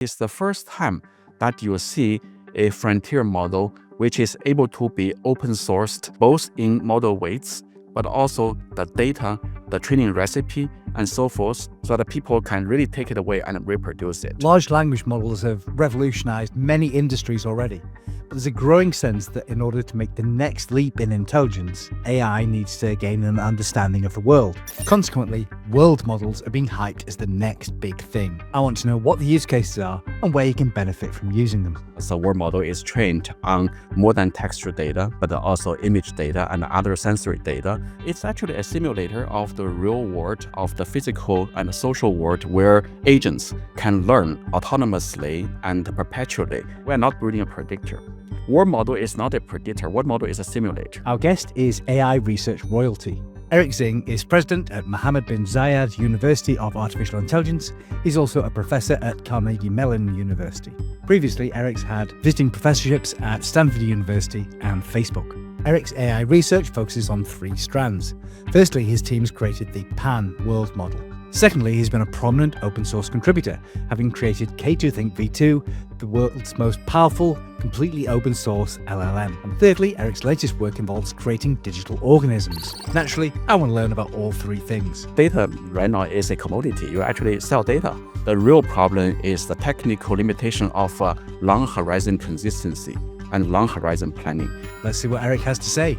It's the first time that you see a frontier model which is able to be open sourced both in model weights, but also the data, the training recipe, and so forth, so that people can really take it away and reproduce it. Large language models have revolutionized many industries already, but there's a growing sense that in order to make the next leap in intelligence, AI needs to gain an understanding of the world. Consequently, world models are being hyped as the next big thing. I want to know what the use cases are and where you can benefit from using them. So world model is trained on more than textual data, but also image data and other sensory data. It's actually a simulator of the real world, of the physical and social world, where agents can learn autonomously and perpetually. We're not building a predictor. World model is not a predictor. World model is a simulator. Our guest is AI research royalty. Eric Xing is president at Mohammed bin Zayed University of Artificial Intelligence. He's also a professor at Carnegie Mellon University. Previously, Eric's had visiting professorships at Stanford University and Facebook. Eric's AI research focuses on 3 strands. Firstly, his team's created the PAN world model. Secondly, he's been a prominent open source contributor, having created K2 Think V2, the world's most powerful, completely open source LLM. And thirdly, Eric's latest work involves creating digital organisms. Naturally, I want to learn about all 3 things. Data right now is a commodity. You actually sell data. The real problem is the technical limitation of long horizon consistency and long horizon planning. Let's see what Eric has to say.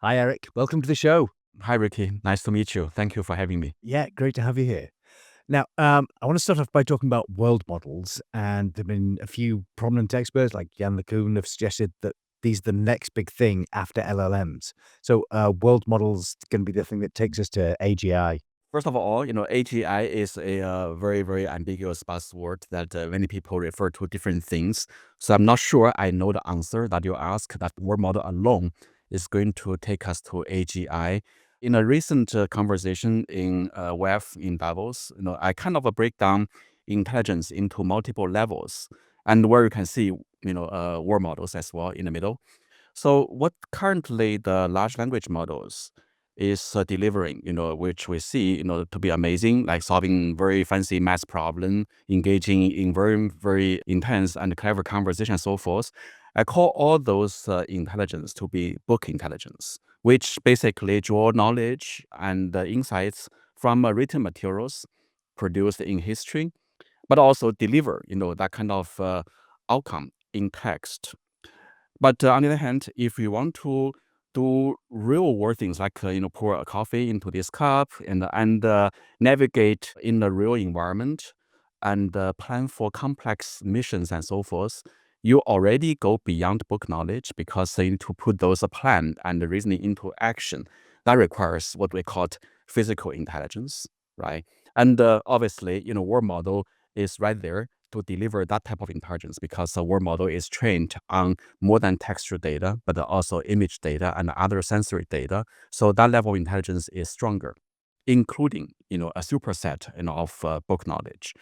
Hi, Eric. Welcome to the show. Hi, Ricky. Nice to meet you. Thank you for having me. Yeah, great to have you here. Now, I want to start off by talking about world models. And there have been a few prominent experts like Jan LeCun have suggested that these are the next big thing after LLMs. So world models going to be the thing that takes us to AGI. First of all, AGI is a very, very ambiguous buzzword that many people refer to different things. So I'm not sure I know the answer that you ask, that word model alone is going to take us to AGI. In a recent conversation in WEF in Davos, I kind of break down intelligence into multiple levels, and where you can see, word models as well in the middle. So what currently the large language models is delivering, which we see, to be amazing, like solving very fancy math problem, engaging in very, very intense and clever conversation and so forth. I call all those intelligence to be book intelligence, which basically draw knowledge and insights from written materials produced in history, but also deliver, that kind of outcome in text. But on the other hand, if you want to do real world things like pour a coffee into this cup and navigate in the real environment and plan for complex missions and so forth, you already go beyond book knowledge, because you need to put those plan and reasoning into action. That requires what we call physical intelligence, right? And obviously, word model is right there to deliver that type of intelligence, because a word model is trained on more than textual data, but also image data and other sensory data. So that level of intelligence is stronger, including, a superset, of book knowledge.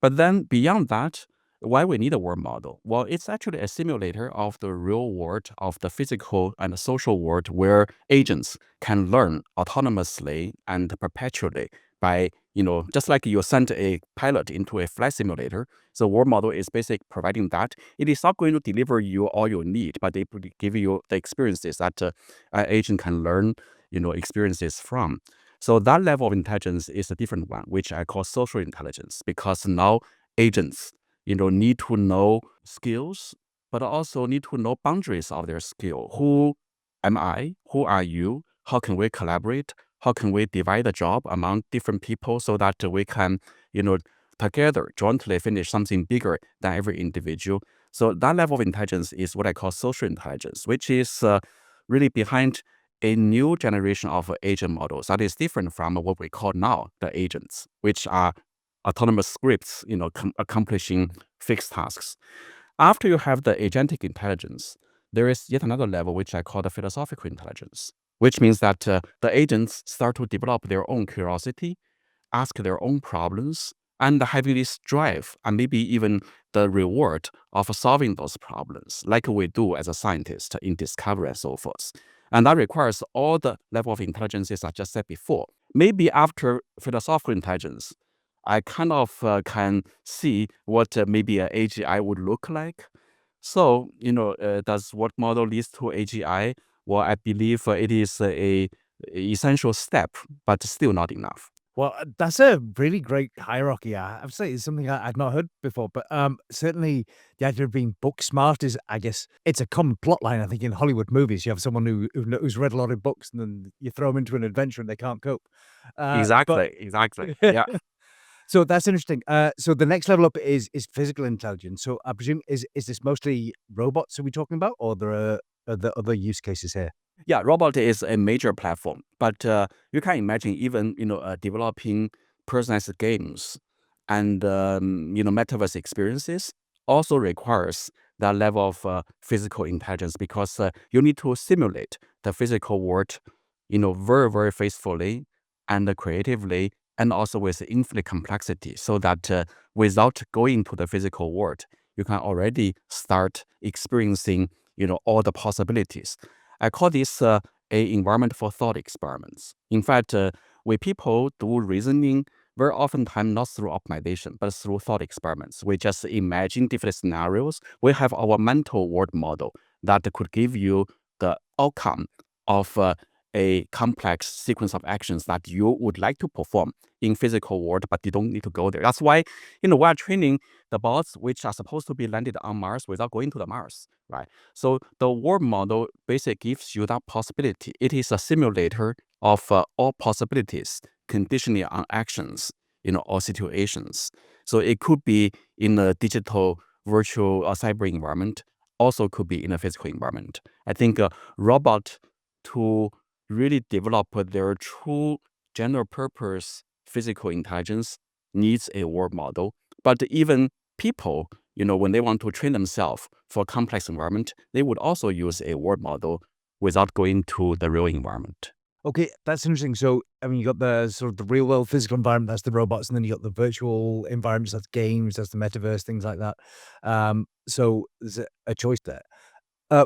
But then beyond that, why we need a word model? Well, it's actually a simulator of the real world, of the physical and social world, where agents can learn autonomously and perpetually by, just like you send a pilot into a flight simulator. So word model is basically providing that. It is not going to deliver you all you need, but it will give you the experiences that an agent can learn, experiences from. So that level of intelligence is a different one, which I call social intelligence, because now agents, need to know skills, but also need to know boundaries of their skill. Who am I? Who are you? How can we collaborate? How can we divide the job among different people so that we can, together, jointly finish something bigger than every individual? So that level of intelligence is what I call social intelligence, which is really behind a new generation of agent models that is different from what we call now the agents, which are autonomous scripts, accomplishing fixed tasks. After you have the agentic intelligence, there is yet another level, which I call the philosophical intelligence, which means that the agents start to develop their own curiosity, ask their own problems, and having this drive and maybe even the reward of solving those problems, like we do as a scientist in discovery and so forth. And that requires all the level of intelligences I just said before. Maybe after philosophical intelligence, I kind of can see what maybe an AGI would look like. So, does what model leads to AGI? Well, I believe it is a essential step, but still not enough. Well, that's a really great hierarchy. I would say it's something I've not heard before, but certainly the idea of being book smart is, I guess, it's a common plot line. I think in Hollywood movies, you have someone who's read a lot of books, and then you throw them into an adventure and they can't cope. But Exactly. Yeah. so that's interesting. So the next level up is physical intelligence. So I presume is this mostly robots are we talking about, or are there other use cases here? Yeah, robot is a major platform, but you can imagine even developing personalized games and metaverse experiences also requires that level of physical intelligence because you need to simulate the physical world, very very faithfully and creatively, and also with infinite complexity, so that without going to the physical world, you can already start experiencing all the possibilities. I call this a environment for thought experiments. In fact, when people do reasoning, very often time not through optimization, but through thought experiments. We just imagine different scenarios. We have our mental world model that could give you the outcome of a complex sequence of actions that you would like to perform in physical world, but you don't need to go there. That's why, we're training the bots which are supposed to be landed on Mars without going to the Mars, right? So the world model basically gives you that possibility. It is a simulator of all possibilities conditioning on actions, or situations. So it could be in a digital, virtual, or cyber environment. Also could be in a physical environment. I think robot to really develop their true general purpose physical intelligence needs a world model. But even people, when they want to train themselves for a complex environment, they would also use a world model without going to the real environment. Okay, that's interesting. So, I mean, you got the sort of the real world physical environment, that's the robots, and then you got the virtual environments, that's games, that's the metaverse, things like that. So there's a choice there.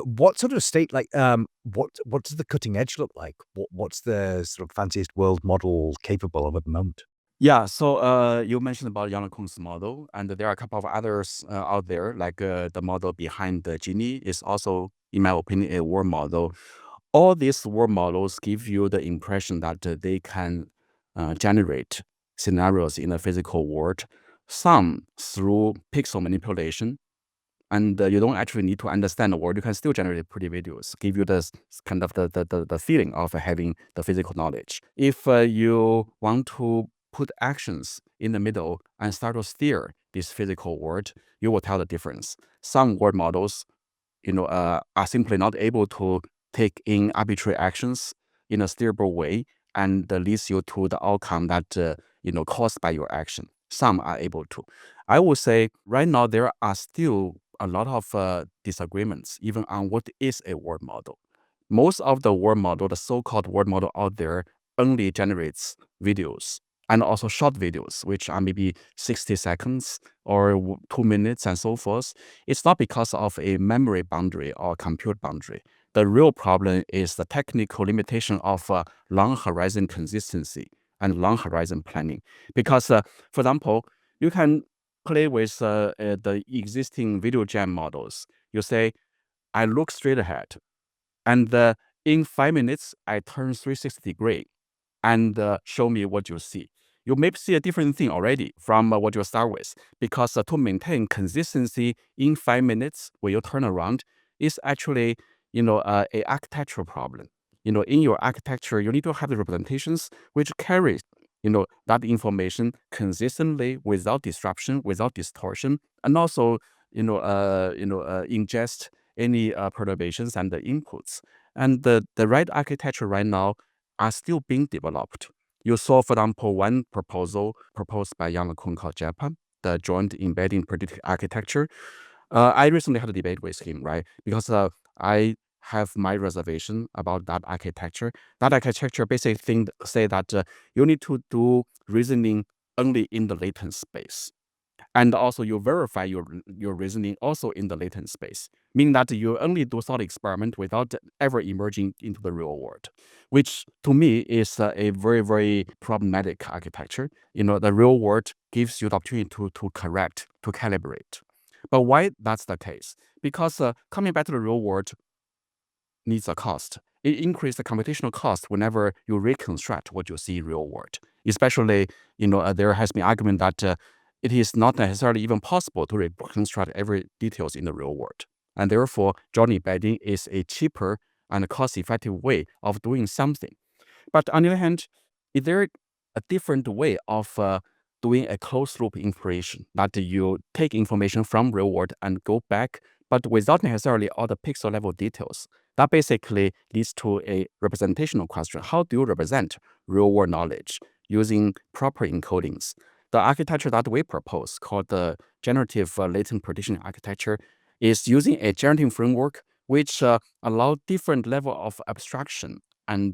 What sort of state, like, what does the cutting edge look like? What's the sort of fanciest world model capable of at the moment? Yeah, so you mentioned about Yang Kung's model, and there are a couple of others out there, like the model behind the Genie is also, in my opinion, a world model. All these world models give you the impression that they can generate scenarios in the physical world, some through pixel manipulation, and you don't actually need to understand the world. You can still generate pretty videos, give you this kind of the feeling of having the physical knowledge. If you want to put actions in the middle and start to steer this physical world, you will tell the difference. Some world models are simply not able to take in arbitrary actions in a steerable way and leads you to the outcome that caused by your action. Some are able to. I would say right now there are still a lot of disagreements even on what is a world model. Most of the world model, the so-called world model out there, only generates videos and also short videos, which are maybe 60 seconds or 2 minutes and so forth. It's not because of a memory boundary or compute boundary. The real problem is the technical limitation of long horizon consistency and long horizon planning. Because, for example, you can play with the existing video jam models. You say, I look straight ahead, and in 5 minutes, I turn 360-degree and show me what you see. You may see a different thing already from what you start with, because to maintain consistency in 5 minutes when you turn around is actually, a architectural problem. In your architecture, you need to have the representations which carries, that information consistently without disruption, without distortion, and also, ingest any perturbations and the inputs. And the right architecture right now are still being developed. You saw, for example, one proposal proposed by Yang Kun called Japan, the joint embedding predictive architecture. I recently had a debate with him, right? Because I have my reservation about that architecture. That architecture basically say that you need to do reasoning only in the latent space. And also you verify your reasoning also in the latent space, meaning that you only do thought experiment without ever emerging into the real world, which to me is a very, very problematic architecture. The real world gives you the opportunity to correct, to calibrate. But why that's the case? Because coming back to the real world needs a cost. It increases the computational cost whenever you reconstruct what you see in real world. Especially, there has been argument that it is not necessarily even possible to reconstruct every details in the real world. And therefore, joint embedding is a cheaper and cost-effective way of doing something. But on the other hand, is there a different way of doing a closed loop inference that you take information from real world and go back, but without necessarily all the pixel level details? That basically leads to a representational question. How do you represent real world knowledge using proper encodings? The architecture that we propose, called the generative latent prediction architecture, is using a generative framework which allow different level of abstraction and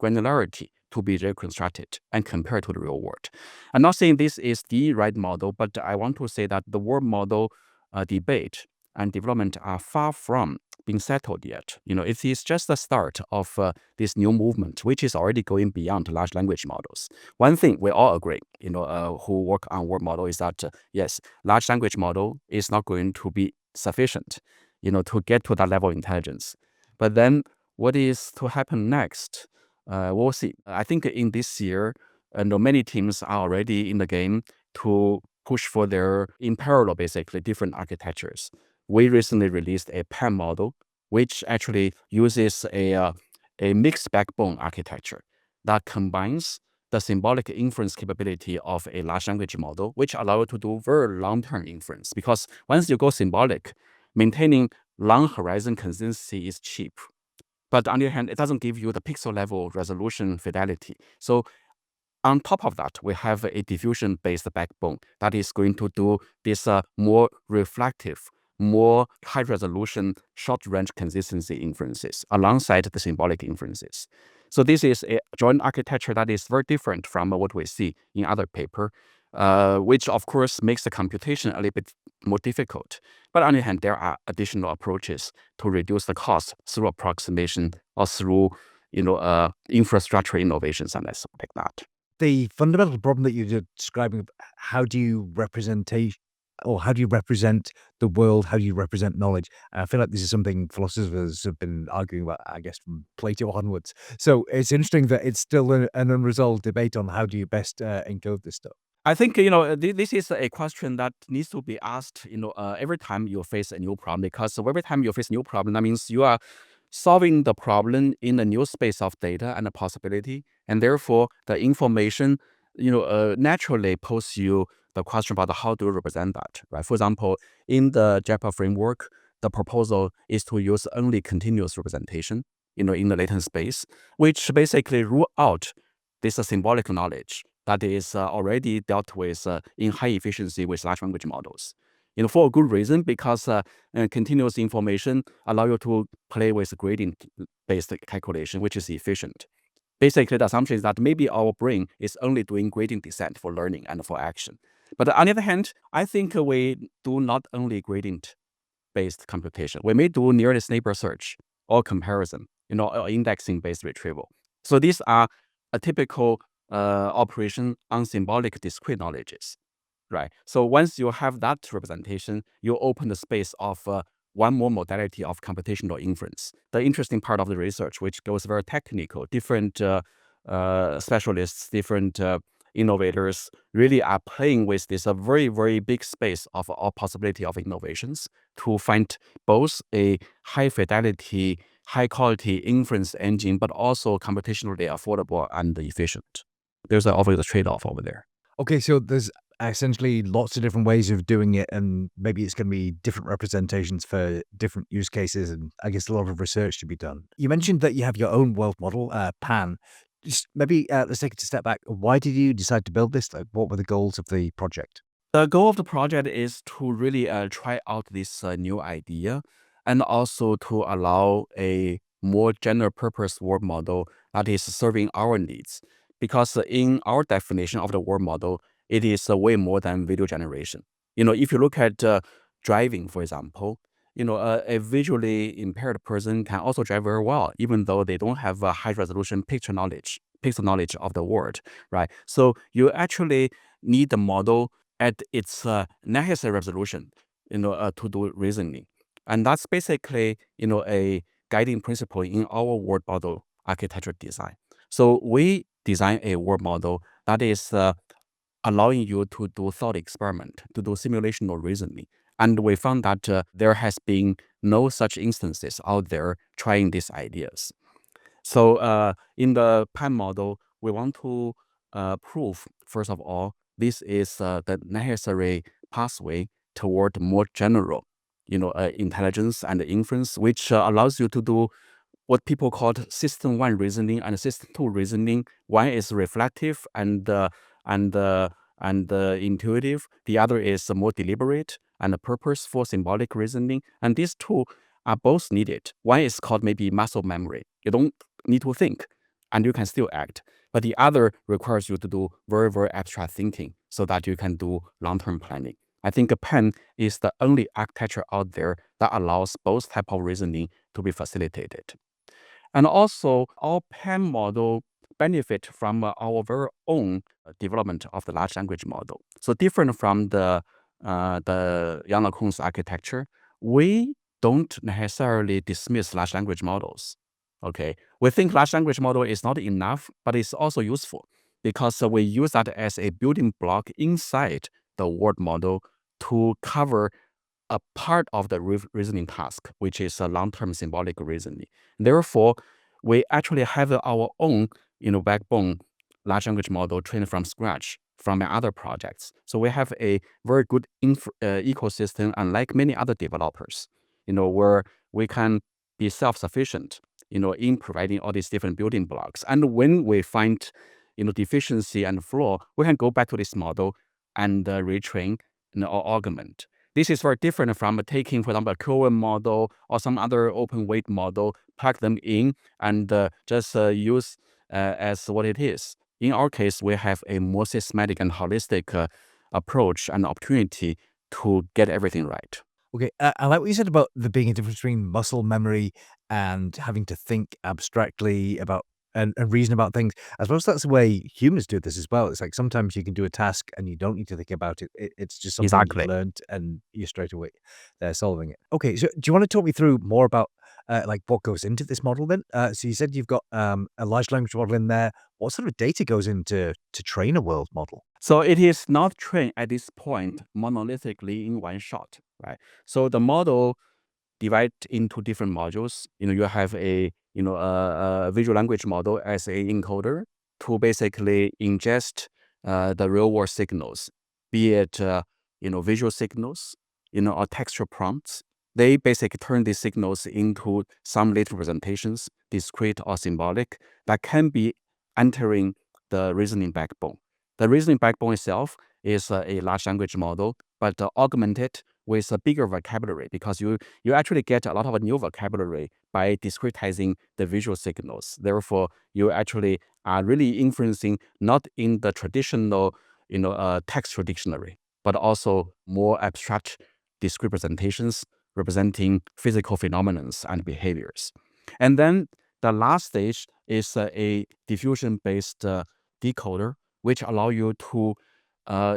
granularity to be reconstructed and compared to the real world. I'm not saying this is the right model, but I want to say that the world model debate and development are far from being settled yet. It is just the start of this new movement, which is already going beyond large language models. One thing we all agree, who work on world model, is that yes, large language model is not going to be sufficient, to get to that level of intelligence. But then what is to happen next? We'll see. I think in this year, many teams are already in the game to push for their, in parallel, basically, different architectures. We recently released a PAM model, which actually uses a mixed backbone architecture that combines the symbolic inference capability of a large language model, which allow you to do very long-term inference. Because once you go symbolic, maintaining long horizon consistency is cheap. But on the other hand, it doesn't give you the pixel level resolution fidelity. So on top of that, we have a diffusion-based backbone that is going to do this more reflective, more high-resolution, short-range consistency inferences alongside the symbolic inferences. So this is a joint architecture that is very different from what we see in other paper, which of course makes the computation a little bit more difficult. But on the other hand, there are additional approaches to reduce the cost through approximation or through infrastructure innovations and stuff like that. The fundamental problem that you're describing, how do you represent the world? How do you represent knowledge? And I feel like this is something philosophers have been arguing about, I guess, from Plato onwards. So it's interesting that it's still an unresolved debate on how do you best encode this stuff. I think, this is a question that needs to be asked, every time you face a new problem, because every time you face a new problem, that means you are solving the problem in a new space of data and a possibility, and therefore the information, naturally pose you the question about how do you represent that, right? For example, in the JAPA framework, the proposal is to use only continuous representation, in the latent space, which basically rule out this symbolic knowledge that is already dealt with in high efficiency with large language models. For a good reason, because continuous information allow you to play with gradient-based calculation, which is efficient. Basically, the assumption is that maybe our brain is only doing gradient descent for learning and for action. But on the other hand, I think we do not only gradient-based computation. We may do nearest neighbor search or comparison, or indexing-based retrieval. So these are a typical operation on symbolic discrete knowledges, right? So once you have that representation, you open the space of one more modality of computational inference. The interesting part of the research, which goes very technical, different specialists, different innovators really are playing with this very, very big space of all possibility of innovations to find both a high fidelity, high quality inference engine, but also computationally affordable and efficient. There's always a trade-off over there. Okay, so there's essentially lots of different ways of doing it, and maybe it's going to be different representations for different use cases, and I guess a lot of research to be done. You mentioned that you have your own world model, PAN. Just maybe let's take it a step back. Why did you decide to build this? Like, what were the goals of the project? The goal of the project is to really try out this new idea, and also to allow a more general purpose world model that is serving our needs. Because in our definition of the world model, it is way more than video generation. If you look at driving, for example, a visually impaired person can also drive very well, even though they don't have a high resolution picture knowledge of the world, right? So you actually need the model at its necessary resolution, to do reasoning. And that's basically, a guiding principle in our word model architecture design. So we design a word model that is allowing you to do thought experiment, to do simulation or reasoning. And we found that there has been no such instances out there trying these ideas. So in the PAM model, we want to prove, first of all, this is the necessary pathway toward more general, intelligence and inference, which allows you to do what people call system one reasoning and system two reasoning. One is reflective and intuitive. The other is more deliberate and purposeful symbolic reasoning. And these two are both needed. One is called maybe muscle memory. You don't need to think, and you can still act. But the other requires you to do very, very abstract thinking so that you can do long-term planning. I think PAN is the only architecture out there that allows both type of reasoning to be facilitated. And also, our PAM model benefit from our very own development of the large language model. So different from the Yang LeCun's architecture, we don't necessarily dismiss large language models. Okay, we think large language model is not enough, but it's also useful because we use that as a building block inside the word model to cover a part of the reasoning task, which is a long-term symbolic reasoning. Therefore, we actually have our own, backbone large language model trained from scratch from other projects. So we have a very good ecosystem, unlike many other developers, where we can be self-sufficient, in providing all these different building blocks. And when we find, deficiency and flaw, we can go back to this model and retrain, or augment. This is very different from taking, for example, a QoM model or some other open weight model, plug them in, and just use as what it is. In our case, we have a more systematic and holistic approach and opportunity to get everything right. Okay, I like what you said about there being a difference between muscle memory and having to think abstractly about and reason about things. I suppose that's the way humans do this as well. It's like sometimes you can do a task and you don't need to think about it. It's just something you've Exactly. learned and you're straight away there solving it. Okay, so do you want to talk me through more about like what goes into this model then? So you said you've got a large language model in there. What sort of data goes into to train a world model? So it is not trained at this point monolithically in one shot, right? So the model divide into different modules. You have a visual language model as a encoder to basically ingest the real world signals, be it visual signals, or textual prompts. They basically turn these signals into some later representations, discrete or symbolic, that can be entering the reasoning backbone. The reasoning backbone itself is a large language model, but augmented with a bigger vocabulary because you actually get a lot of new vocabulary by discretizing the visual signals. Therefore, you actually are really influencing not in the traditional, textual dictionary, but also more abstract discrete representations representing physical phenomena and behaviors. And then the last stage is a diffusion-based decoder, which allow you to,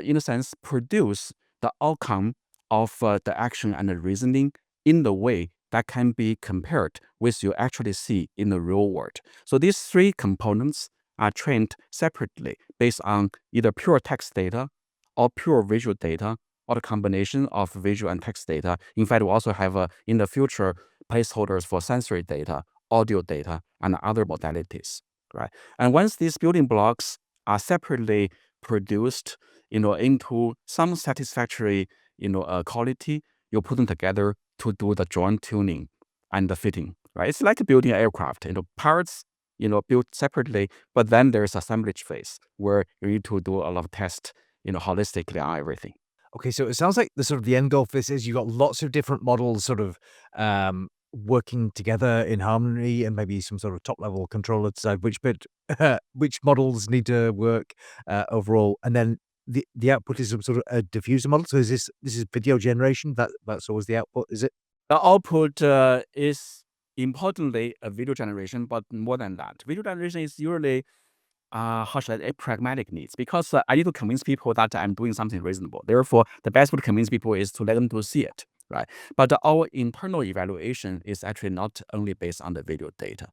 in a sense, produce the outcome of the action and the reasoning in the way that can be compared with you actually see in the real world. So these three components are trained separately based on either pure text data or pure visual data or the combination of visual and text data. In fact, we also have in the future placeholders for sensory data, audio data, and other modalities, right? And once these building blocks are separately produced, into some satisfactory, quality, you put them together to do the joint tuning and the fitting, right? It's like building an aircraft, parts, built separately, but then there's assemblage phase where you need to do a lot of tests, holistically on everything. Okay, so it sounds like the sort of the end goal for this is you got lots of different models sort of working together in harmony, and maybe some sort of top level controller to decide which models need to work overall, and then the output is some sort of a diffuser model. So this is video generation. That's always the output, is it? The output is importantly a video generation, but more than that, video generation is usually how should I say, pragmatic needs, because I need to convince people that I'm doing something reasonable. Therefore, the best way to convince people is to let them to see it, right? But our internal evaluation is actually not only based on the video data.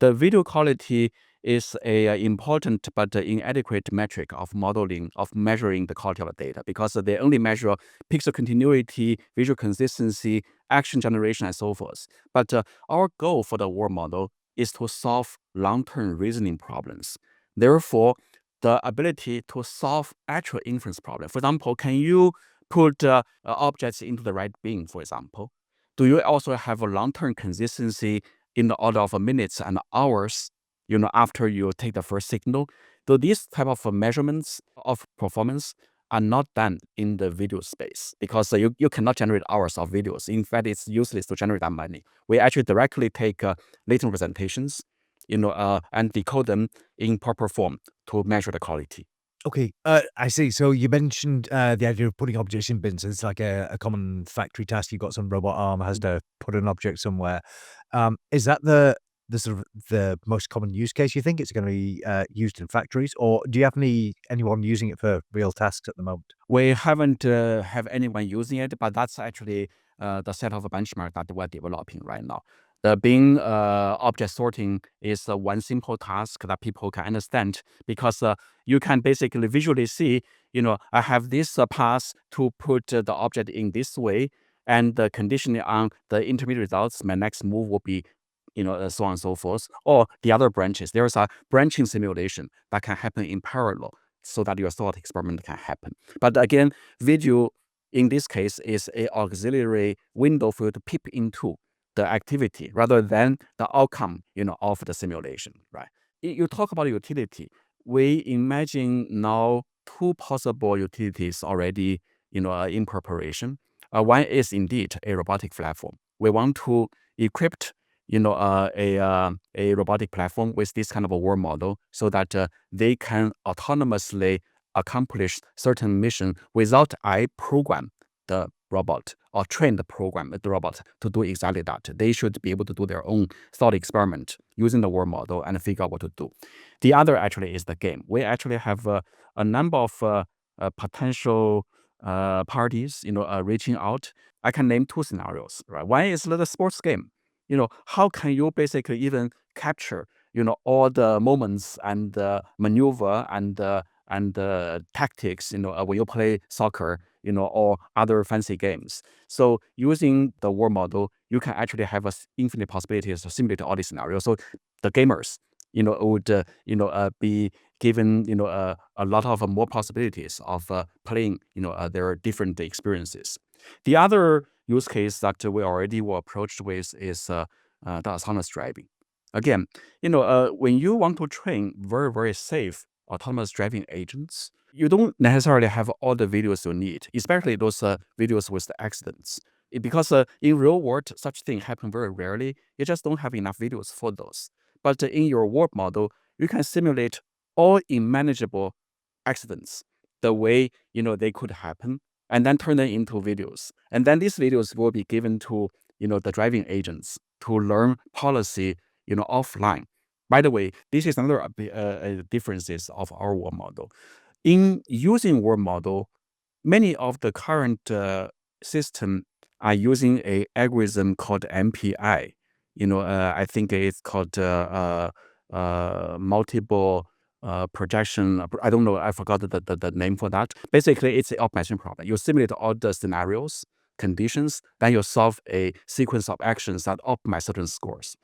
The video quality is a important but inadequate metric of modeling, of measuring the quality of the data, because they only measure pixel continuity, visual consistency, action generation, and so forth. But our goal for the world model is to solve long-term reasoning problems. Therefore, the ability to solve actual inference problem. For example, can you put objects into the right bin, for example? Do you also have a long-term consistency in the order of minutes and hours, after you take the first signal? So these type of measurements of performance are not done in the video space, because you cannot generate hours of videos. In fact, it's useless to generate that many. We actually directly take latent representations, and decode them in proper form to measure the quality. Okay, I see. So you mentioned the idea of putting objects in bins. It's like a common factory task. You've got some robot arm has to put an object somewhere. Is that the sort of the most common use case? You think it's going to be used in factories, or do you have anyone using it for real tasks at the moment? We haven't have anyone using it, but that's actually the set of benchmark that we're developing right now. The bin object sorting is one simple task that people can understand, because you can basically visually see, I have this path to put the object in this way, and the conditioning on the intermediate results, my next move will be, so on and so forth. Or the other branches, there's a branching simulation that can happen in parallel, so that your thought experiment can happen. But again, video in this case is an auxiliary window for you to peep into the activity rather than the outcome, of the simulation, right? You talk about utility. We imagine now two possible utilities already, in preparation. One is indeed a robotic platform. We want to equip, a robotic platform with this kind of a world model, so that they can autonomously accomplish certain mission without I program the robot or train the robot to do exactly that. They should be able to do their own thought experiment using the world model and figure out what to do. The other actually is the game. We actually have a number of potential parties, reaching out. I can name two scenarios, right? One is the sports game. How can you basically even capture, all the moments and maneuver and tactics, when you play soccer, or other fancy games. So using the world model, you can actually have infinite possibilities to simulate all these scenarios. So the gamers, would be given a lot of more possibilities of playing their different experiences. The other use case that we already were approached with is the autonomous driving. Again, when you want to train very, very safe autonomous driving agents, you don't necessarily have all the videos you need, especially those videos with the accidents. Because in real world, such things happen very rarely. You just don't have enough videos for those. But in your world model, you can simulate all unmanageable accidents the way they could happen, and then turn them into videos. And then these videos will be given to the driving agents to learn policy offline. By the way, this is another differences of our world model. In using world model, many of the current system are using a algorithm called MPI. I think it's called multiple projection. I don't know. I forgot the name for that. Basically, it's an optimization problem. You simulate all the scenarios, conditions, then you solve a sequence of actions that optimize certain scores.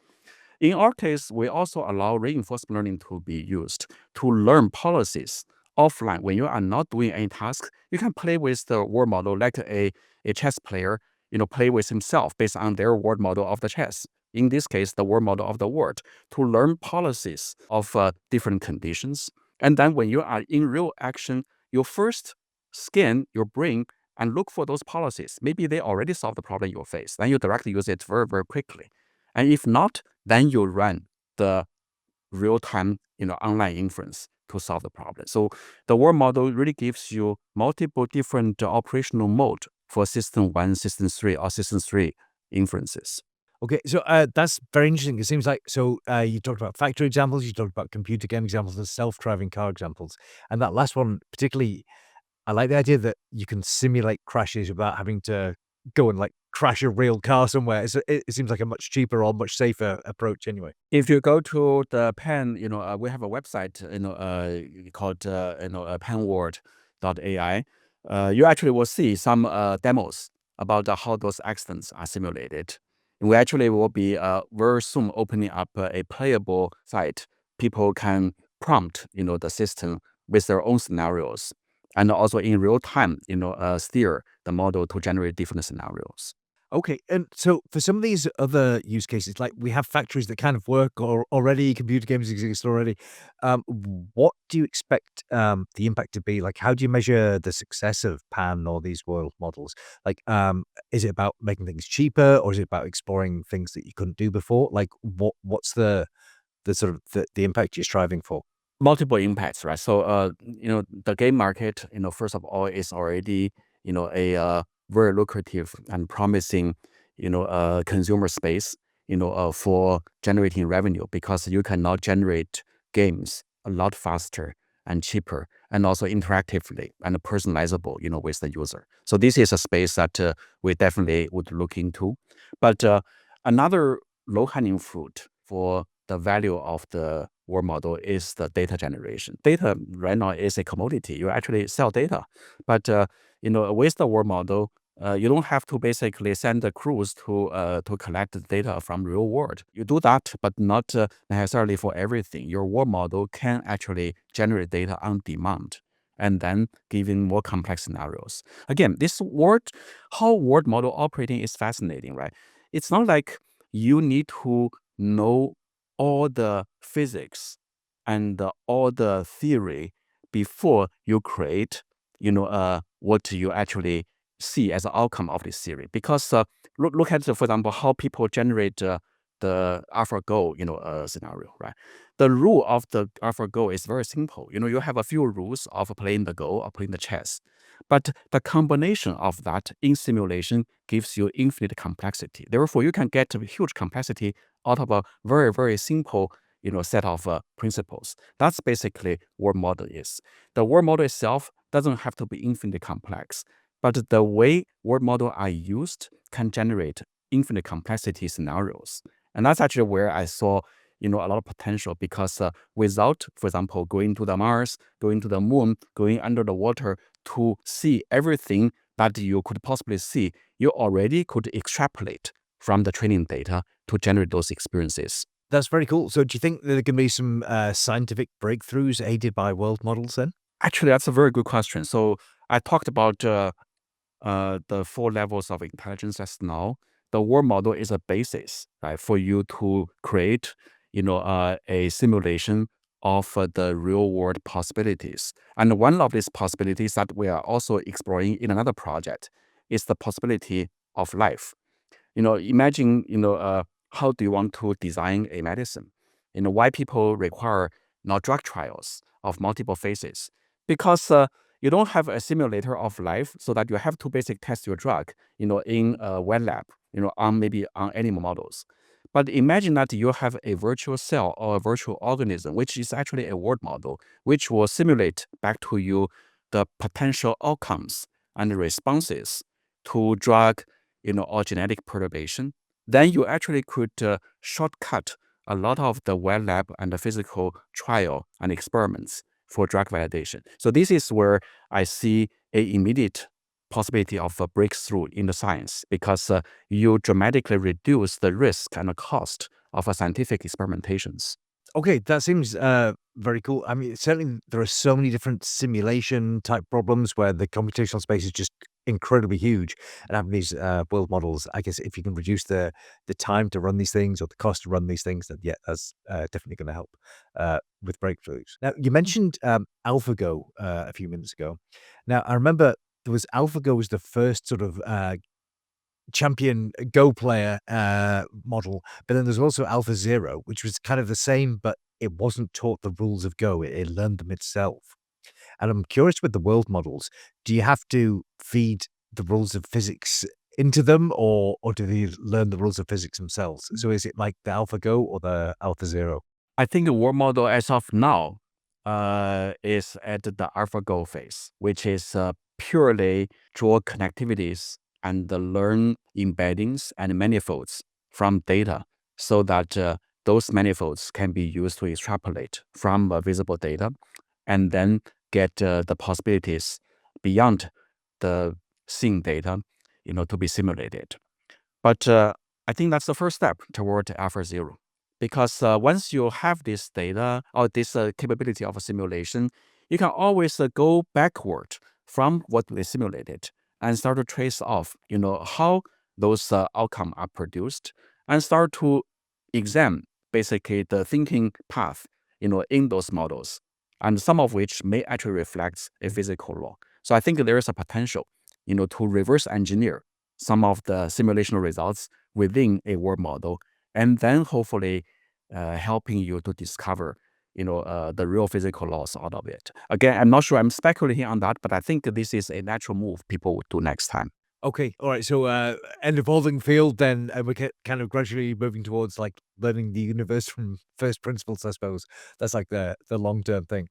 In our case, we also allow reinforcement learning to be used to learn policies offline. When you are not doing any task, you can play with the word model like a chess player, play with himself based on their word model of the chess. In this case, the word model of the word, to learn policies of different conditions. And then when you are in real action, you first scan your brain and look for those policies. Maybe they already solved the problem you face. Then you directly use it very, very quickly. And if not, then you run the real-time, online inference to solve the problem. So the world model really gives you multiple different operational mode for system 1, system 3, or system 3 inferences. Okay, so that's very interesting. It seems like you talked about factory examples, you talked about computer game examples, and self-driving car examples, and that last one particularly, I like the idea that you can simulate crashes without having to go and like crash a real car somewhere. It seems like a much cheaper or much safer approach, anyway. If you go to the Pen, we have a website, called, penworld.ai. You actually will see some demos about how those accidents are simulated. We actually will be very soon opening up a playable site. People can prompt, the system with their own scenarios, and also in real time, steer the model to generate different scenarios. Okay, and so for some of these other use cases, like we have factories that kind of work or already, computer games exist already. What do you expect the impact to be? Like, how do you measure the success of Pan or these world models? Like, is it about making things cheaper, or is it about exploring things that you couldn't do before? Like, what's the sort of the impact you're striving for? Multiple impacts, right? So, the game market, first of all, is already, a very lucrative and promising, consumer space, for generating revenue, because you can now generate games a lot faster and cheaper, and also interactively and personalizable, with the user. So this is a space that we definitely would look into. But another low-hanging fruit for the value of the world model is the data generation. Data right now is a commodity. You actually sell data. But with the world model, you don't have to basically send the crews to collect the data from real world. You do that, but not necessarily for everything. Your world model can actually generate data on demand, and then giving more complex scenarios. Again, how world model operating is fascinating, right? It's not like you need to know all the physics and all the theory before you create, what you actually see as an outcome of this theory. Because look at, for example, how people generate the AlphaGo, scenario, right? The rule of the AlphaGo is very simple. You have a few rules of playing the Go or playing the chess, but the combination of that in simulation gives you infinite complexity. Therefore, you can get a huge complexity out of a very, very simple, set of principles. That's basically what model is. The word model itself doesn't have to be infinitely complex, but the way word model are used can generate infinite complexity scenarios. And that's actually where I saw, a lot of potential, because without, for example, going to the Mars, going to the moon, going under the water to see everything that you could possibly see, you already could extrapolate from the training data to generate those experiences. That's very cool. So do you think there can be some scientific breakthroughs aided by world models then? Actually, that's a very good question. So I talked about the 4 levels of intelligence just now. The world model is a basis, right, for you to create, a simulation of the real world possibilities. And one of these possibilities that we are also exploring in another project is the possibility of life. Imagine, how do you want to design a medicine? Why people require now drug trials of multiple phases? Because you don't have a simulator of life, so that you have to basically test your drug, in a wet lab, maybe on animal models. But imagine that you have a virtual cell or a virtual organism, which is actually a word model, which will simulate back to you the potential outcomes and responses to drug, or genetic perturbation. Then you actually could shortcut a lot of the wet lab and the physical trial and experiments for drug validation. So this is where I see a immediate possibility of a breakthrough in the science, because you dramatically reduce the risk and the cost of scientific experimentations. Okay, that seems very cool. I mean, certainly there are so many different simulation type problems where the computational space is just incredibly huge. And having these world models, I guess, if you can reduce the time to run these things or the cost to run these things, then yeah, that's definitely going to help with breakthroughs. Now, you mentioned AlphaGo a few minutes ago. Now, I remember there was AlphaGo was the first sort of champion Go player model, but then there's also AlphaZero, which was kind of the same, but it wasn't taught the rules of Go. It learned them itself. And I'm curious with the world models, do you have to feed the rules of physics into them, or do they learn the rules of physics themselves? So is it like the AlphaGo or the AlphaZero? I think the world model as of now is at the AlphaGo phase, which is purely draw connectivities and learn embeddings and manifolds from data so that those manifolds can be used to extrapolate from visible data and then get the possibilities beyond the seeing data, to be simulated. But I think that's the first step toward AlphaZero. Because once you have this data or this capability of a simulation, you can always go backward from what they simulated and start to trace off, how those outcomes are produced and start to examine basically the thinking path, in those models, and some of which may actually reflect a physical law. So I think there is a potential, to reverse engineer some of the simulation results within a world model, and then hopefully helping you to discover, the real physical laws out of it. Again, I'm not sure I'm speculating on that, but I think this is a natural move people would do next time. Okay, all right. So, an evolving field, then, and we're kind of gradually moving towards like learning the universe from first principles. I suppose that's like the long term thing.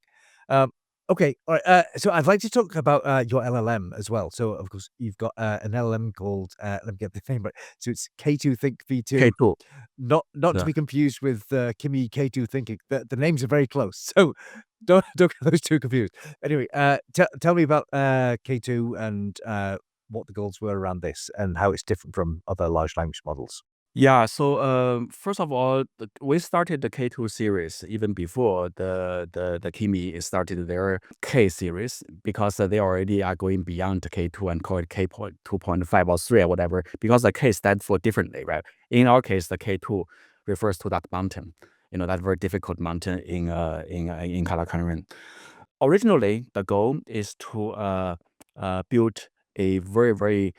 Um, okay, all right. So, I'd like to talk about your LLM as well. So, of course, you've got an LLM called let me get the name right. So, it's K2 Think V2, K2. not to Yeah. be confused with Kimi K2 Thinking. The names are very close, so don't get those two confused. Anyway, tell me about K2 and what the goals were around this and how it's different from other large language models. Yeah, so first of all, we started the K2 series even before the Kimi started their K series, because they already are going beyond the K2 and call it K2.5 or 3 or whatever, because the K stands for differently, right? In our case, the K2 refers to that mountain, that very difficult mountain in Kalakaran. Originally, the goal is to build a very, very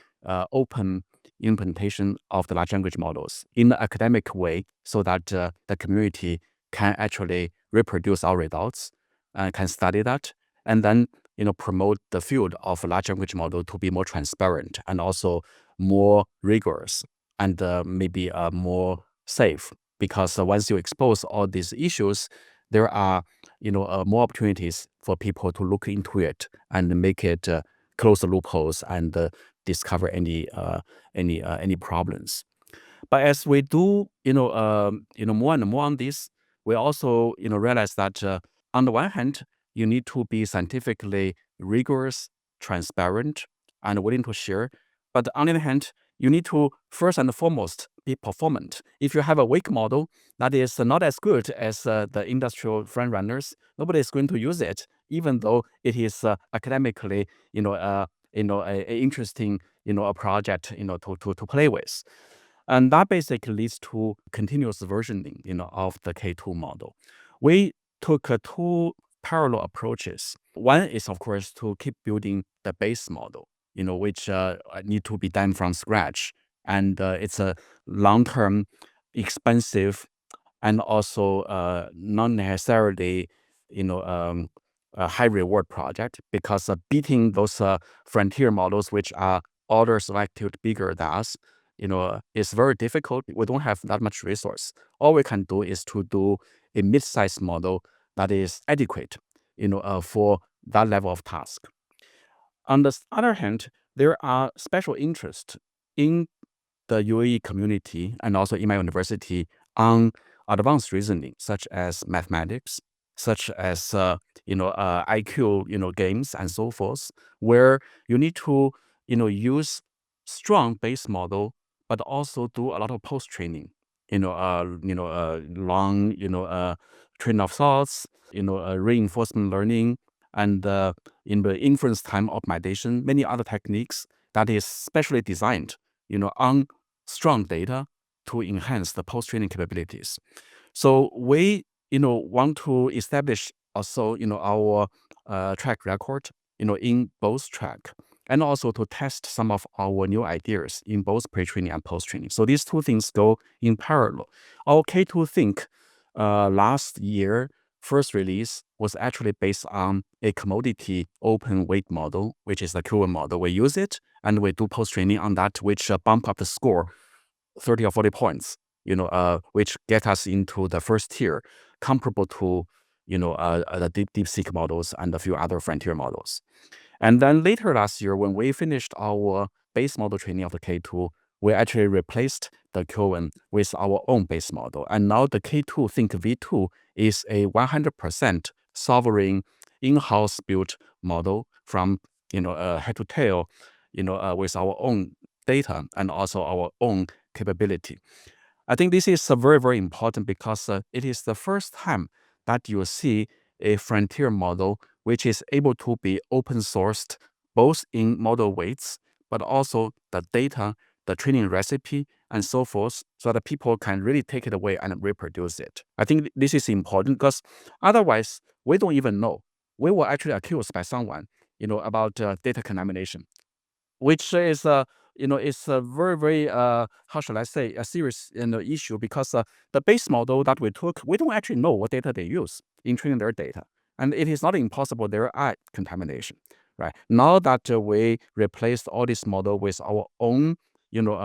open implementation of the large language models in the academic way, so that the community can actually reproduce our results and can study that, and then promote the field of large language model to be more transparent and also more rigorous and maybe more safe. Because once you expose all these issues, there are more opportunities for people to look into it and make it close the loopholes and discover any problems. But as we do, more and more on this, we also, realize that on the one hand, you need to be scientifically rigorous, transparent, and willing to share. But on the other hand, you need to first and foremost be performant. If you have a weak model that is not as good as the industrial front runners, nobody is going to use it, even though it is academically, a interesting, a project, to play with. And that basically leads to continuous versioning, of the K2 model. We took two parallel approaches. One is, of course, to keep building the base model, which need to be done from scratch. And it's a long-term, expensive, and also not necessarily, a high reward project, because beating those frontier models, which are orders of magnitude bigger than us, is very difficult. We don't have that much resource. All we can do is to do a mid-sized model that is adequate, for that level of task. On the other hand, there are special interests in the UAE community and also in my university on advanced reasoning, such as mathematics, such as IQ, games and so forth, where you need to use strong base model, but also do a lot of post training, long train of thoughts, reinforcement learning, and in the inference time optimization, many other techniques that is specially designed, on strong data to enhance the post-training capabilities. So we, want to establish also, our track record, in both track. and also to test some of our new ideas in both pre-training and post-training. So these two things go in parallel. Our K2 Think last year first release was actually based on a commodity open weight model, which is the Q1 model. We use it and we do post-training on that, which bump up the score 30 or 40 points, which get us into the first tier, comparable to, the DeepSeek models and a few other frontier models. And then later last year, when we finished our base model training of the K2, we actually replaced the Q1 with our own base model. And now the K2 Think V2 is a 100% sovereign in-house built model from, head to tail, with our own data and also our own capability. I think this is very, very important because it is the first time that you see a frontier model which is able to be open sourced both in model weights, but also the data, the training recipe, and so forth, so that people can really take it away and reproduce it. I think this is important because otherwise we don't even know. We were actually accused by someone, about data contamination, which is it's a very, very how shall I say, a serious issue because the base model that we took, we don't actually know what data they use in training their data, and it is not impossible there are contamination, right? Now that we replaced all this model with our own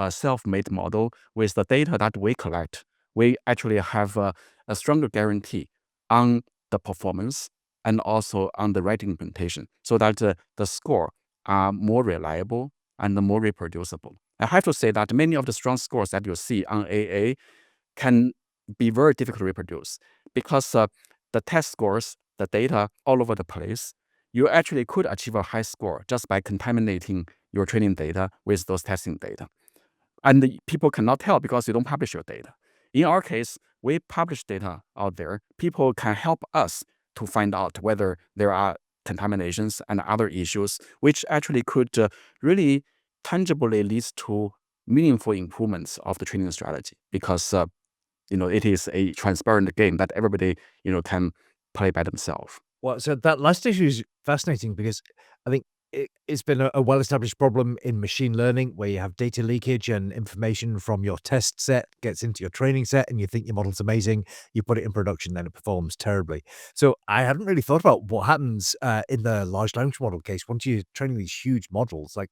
self-made model with the data that we collect, we actually have a stronger guarantee on the performance and also on the right implementation, so that the score are more reliable and more reproducible. I have to say that many of the strong scores that you see on AA can be very difficult to reproduce because the test scores, the data all over the place, you actually could achieve a high score just by contaminating your training data with those testing data. And the people cannot tell because you don't publish your data. In our case, we publish data out there. People can help us to find out whether there are contaminations and other issues, which actually could really tangibly lead to meaningful improvements of the training strategy because it is a transparent game that everybody can play by themselves. Well, so that last issue is fascinating because I think it's been a well-established problem in machine learning where you have data leakage and information from your test set gets into your training set and you think your model's amazing, you put it in production, then it performs terribly. So I hadn't really thought about what happens in the large language model case once you're training these huge models. Like,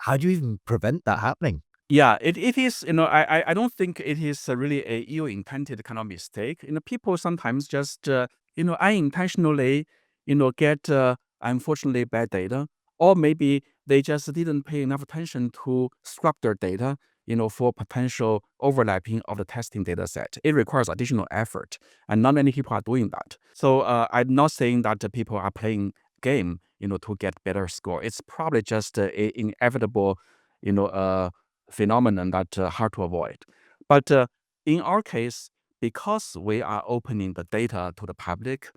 how do you even prevent that happening? Yeah, it is, I don't think it is really a ill-intended kind of mistake. People sometimes just, unintentionally, get, unfortunately, bad data, or maybe they just didn't pay enough attention to scrub their data, for potential overlapping of the testing data set. It requires additional effort, and not many people are doing that. So I'm not saying that the people are playing game, to get better score. It's probably just a inevitable, phenomenon that hard to avoid. But in our case, because we are opening the data to the public,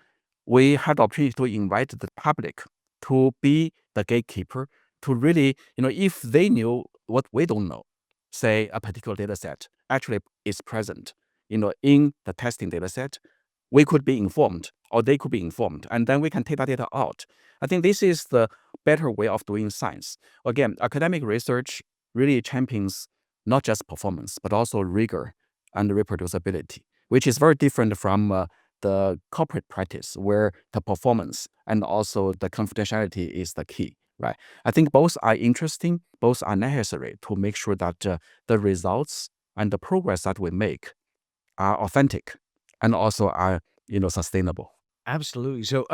we had the opportunity to invite the public to be the gatekeeper, to really, if they knew what we don't know, say a particular data set actually is present, in the testing data set, we could be informed or they could be informed, and then we can take that data out. I think this is the better way of doing science. Again, academic research really champions not just performance, but also rigor and reproducibility, which is very different from the corporate practice where the performance and also the confidentiality is the key, right? I think both are interesting, both are necessary to make sure that the results and the progress that we make are authentic and also are, sustainable. Absolutely. So,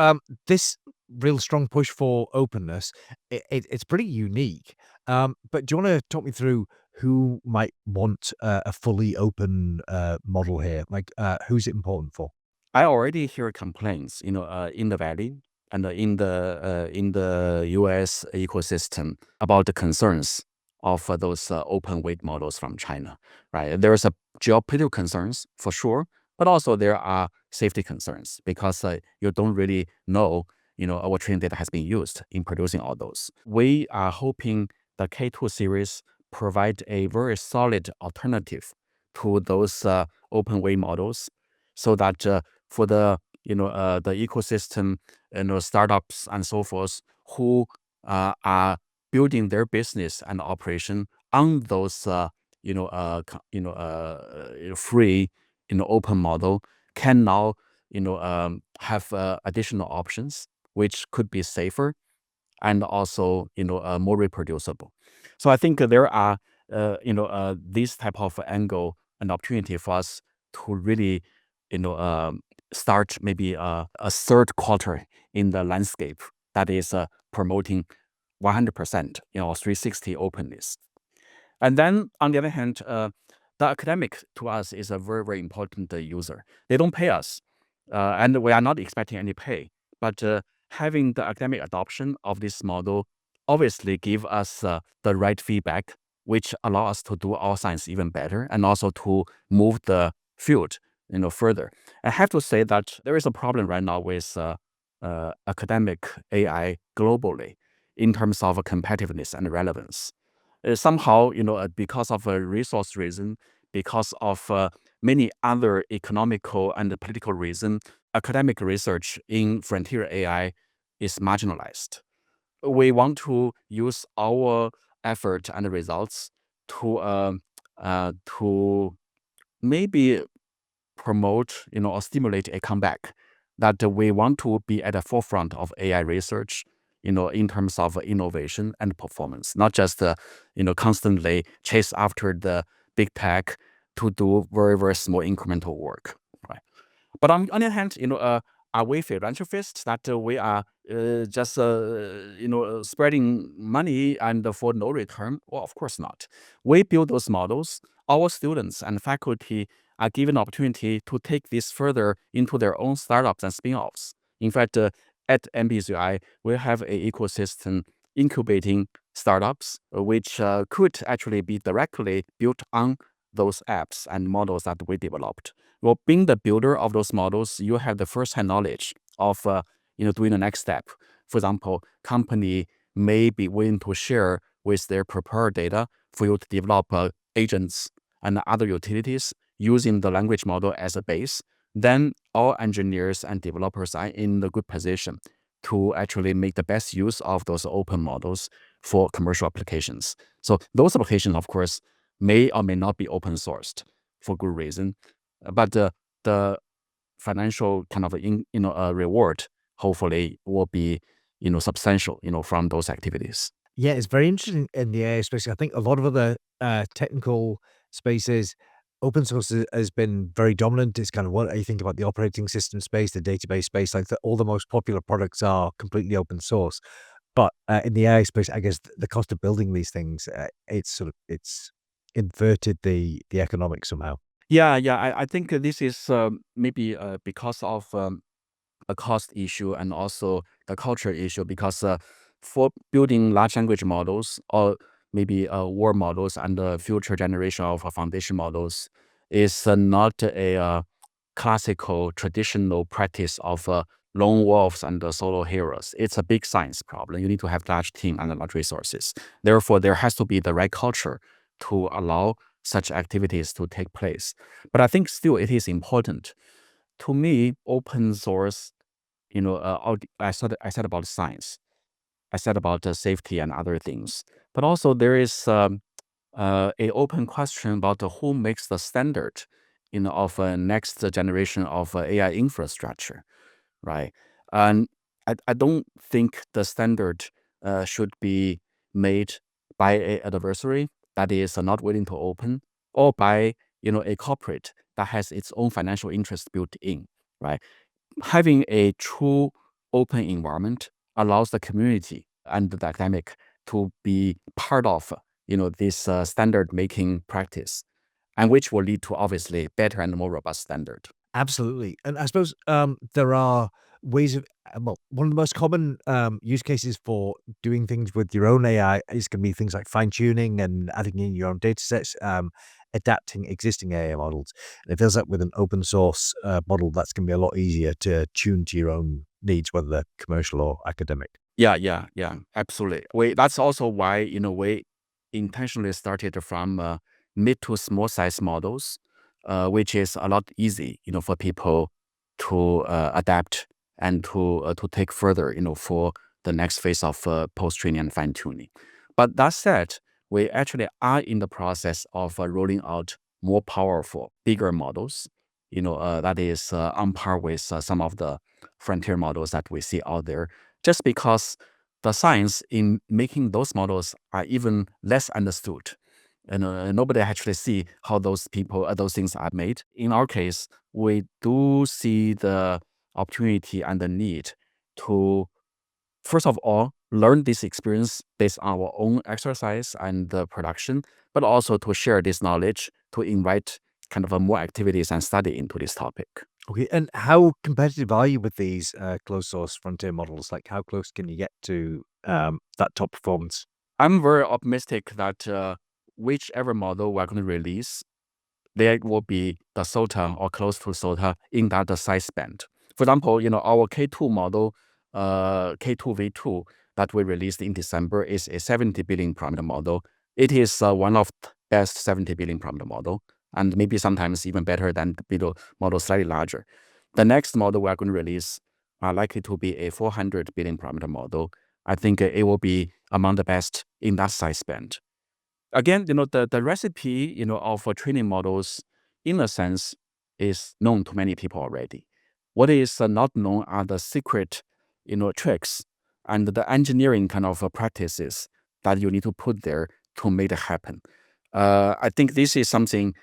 this real strong push for openness, it's pretty unique. But do you want to talk me through who might want a fully open model here? Like, who's it important for? I already hear complaints, in the Valley and in the US ecosystem about the concerns of those open weight models from China, right? There's a geopolitical concerns for sure, but also there are safety concerns because you don't really know, what training data has been used in producing all those. We are hoping the K2 series provide a very solid alternative to those open weight models, so that for the ecosystem, startups and so forth who are building their business and operation on those free open model can now have additional options which could be safer and also more reproducible. So I think there are this type of angle and opportunity for us to really start maybe a third quarter in the landscape that is promoting 100% 360 openness. And then on the other hand, the academic to us is a very, very important user. They don't pay us, and we are not expecting any pay. But having the academic adoption of this model obviously give us the right feedback, which allow us to do our science even better and also to move the field further. I have to say that there is a problem right now with academic AI globally in terms of competitiveness and relevance. Somehow, because of a resource reason, because of many other economical and political reasons, academic research in frontier AI is marginalized. We want to use our effort and results to maybe promote, or stimulate a comeback, that we want to be at the forefront of AI research, in terms of innovation and performance, not just, constantly chase after the big tech to do very, very small incremental work, right? But on the other hand, are we philanthropists that we are just spreading money and for no return? Well, of course not. We build those models. Our students and faculty are given opportunity to take this further into their own startups and spin-offs. In fact, at MBZUAI, we have an ecosystem incubating startups, which could actually be directly built on those apps and models that we developed. Well, being the builder of those models, you have the first-hand knowledge of doing the next step. For example, company may be willing to share with their proprietary data for you to develop agents and other utilities using the language model as a base. Then all engineers and developers are in the good position to actually make the best use of those open models for commercial applications. So those applications, of course, may or may not be open sourced for good reason, but the financial kind of reward hopefully will be substantial from those activities. Yeah, it's very interesting in the AI space. I think a lot of other technical spaces, open source has been very dominant. It's kind of what you think about the operating system space, the database space. Like all the most popular products are completely open source. But in the AI space, I guess the cost of building these things, it's inverted the economics somehow. Yeah, I think this is maybe because of a cost issue and also the culture issue, because for building large language models or maybe war models and the future generation of foundation models is not a classical traditional practice of lone wolves and solo heroes. It's a big science problem. You need to have large team and large resources. Therefore, there has to be the right culture to allow such activities to take place. But I think still it is important. To me, open source, I said about science. I said about safety and other things. But also there is a open question about who makes the standard, of a next generation of AI infrastructure, right? And I don't think the standard should be made by an adversary that is not willing to open, or by a corporate that has its own financial interest built in, right? Having a true open environment allows the community and the academic to be part of this standard making practice, and which will lead to obviously better and more robust standard. Absolutely. And I suppose there are ways of, well, one of the most common use cases for doing things with your own AI is going to be things like fine tuning and adding in your own data sets, adapting existing AI models. And it feels like with an open source model, that's going to be a lot easier to tune to your own needs, whether they're commercial or academic. Yeah, absolutely. That's also why we intentionally started from mid to small size models, which is a lot easy for people to adapt and to take further for the next phase of post training and fine tuning. But that said, we actually are in the process of rolling out more powerful, bigger models, that is on par with some of the frontier models that we see out there, just because the science in making those models are even less understood. And nobody actually see how those things are made. In our case, we do see the opportunity and the need to, first of all, learn this experience based on our own exercise and the production, but also to share this knowledge to invite kind of more activities and study into this topic. Okay, and how competitive are you with these closed source frontier models? Like, how close can you get to that top performance? I'm very optimistic that whichever model we're going to release, there will be the SOTA or close to SOTA in that size band. For example, our K2 model, K2 V2 that we released in December is a 70 billion parameter model. It is one of the best 70 billion parameter model, and maybe sometimes even better than the below model slightly larger. The next model we are going to release are likely to be a 400 billion parameter model. I think it will be among the best in that size band. Again, the recipe, of training models, in a sense, is known to many people already. What is not known are the secret, tricks and the engineering kind of practices that you need to put there to make it happen. I think this is something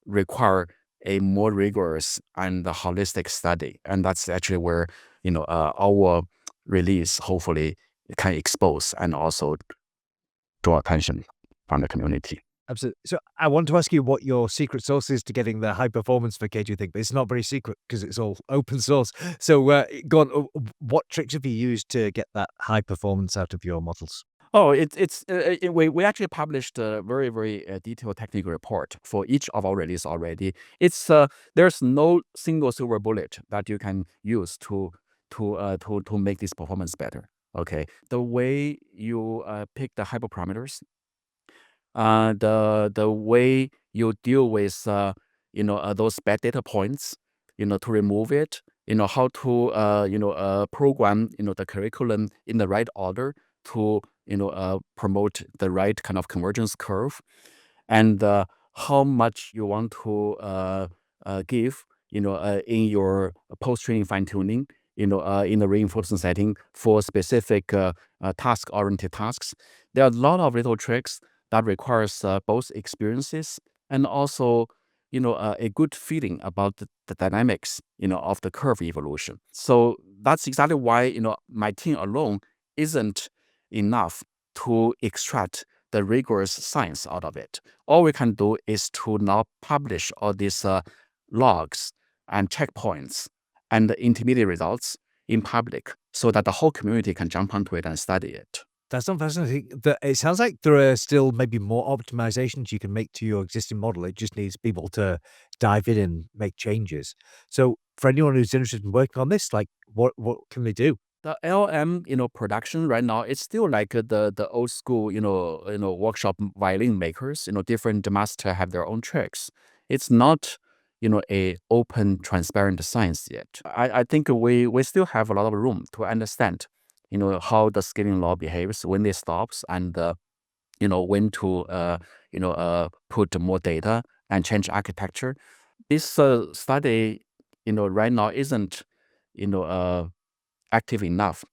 require a more rigorous and holistic study, and that's actually where our release hopefully can expose and also draw attention from the community. Absolutely. So I want to ask you what your secret sauce is to getting the high performance for K2 Think, but it's not very secret because it's all open source. So go on. What tricks have you used to get that high performance out of your models? Oh, we actually published a very very detailed technical report for each of our release already. It's there's no single silver bullet that you can use to make this performance better. Okay, the way you pick the hyperparameters, the way you deal with those bad data points, to remove it, how to program the curriculum in the right order to promote the right kind of convergence curve, and how much you want to give in your post training fine tuning, in the reinforcement setting for specific task oriented tasks. There are a lot of little tricks that requires both experiences and also a good feeling about the dynamics of the curve evolution. So that's exactly why my team alone isn't enough to extract the rigorous science out of it. All we can do is to now publish all these logs and checkpoints and the intermediate results in public so that the whole community can jump onto it and study it. That's not fascinating. It sounds like there are still maybe more optimizations you can make to your existing model. It just needs people to dive in and make changes. So for anyone who's interested in working on this, like what can they do? The LM, production right now, it's still like the old school, workshop violin makers. Different master have their own tricks. It's not, a open, transparent science yet. I think we still have a lot of room to understand, how the scaling law behaves, when it stops, and when to put more data and change architecture. This study, right now isn't, active enough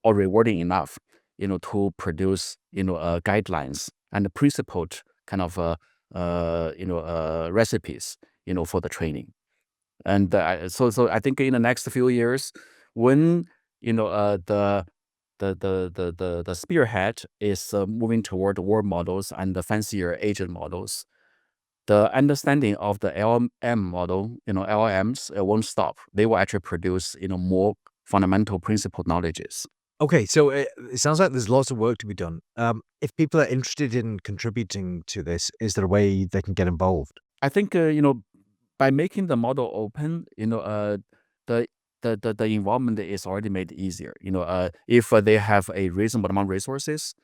or rewarding enough, to produce, guidelines and principled kind of, recipes, for the training. And so I think in the next few years, when the spearhead is moving toward world models and the fancier agent models, the understanding of the LM model, LMs, it won't stop. They will actually produce, more fundamental principle knowledges. Okay, so it sounds like there's lots of work to be done. If people are interested in contributing to this, is there a way they can get involved? I think by making the model open, the the involvement is already made easier. If they have a reasonable amount of resources,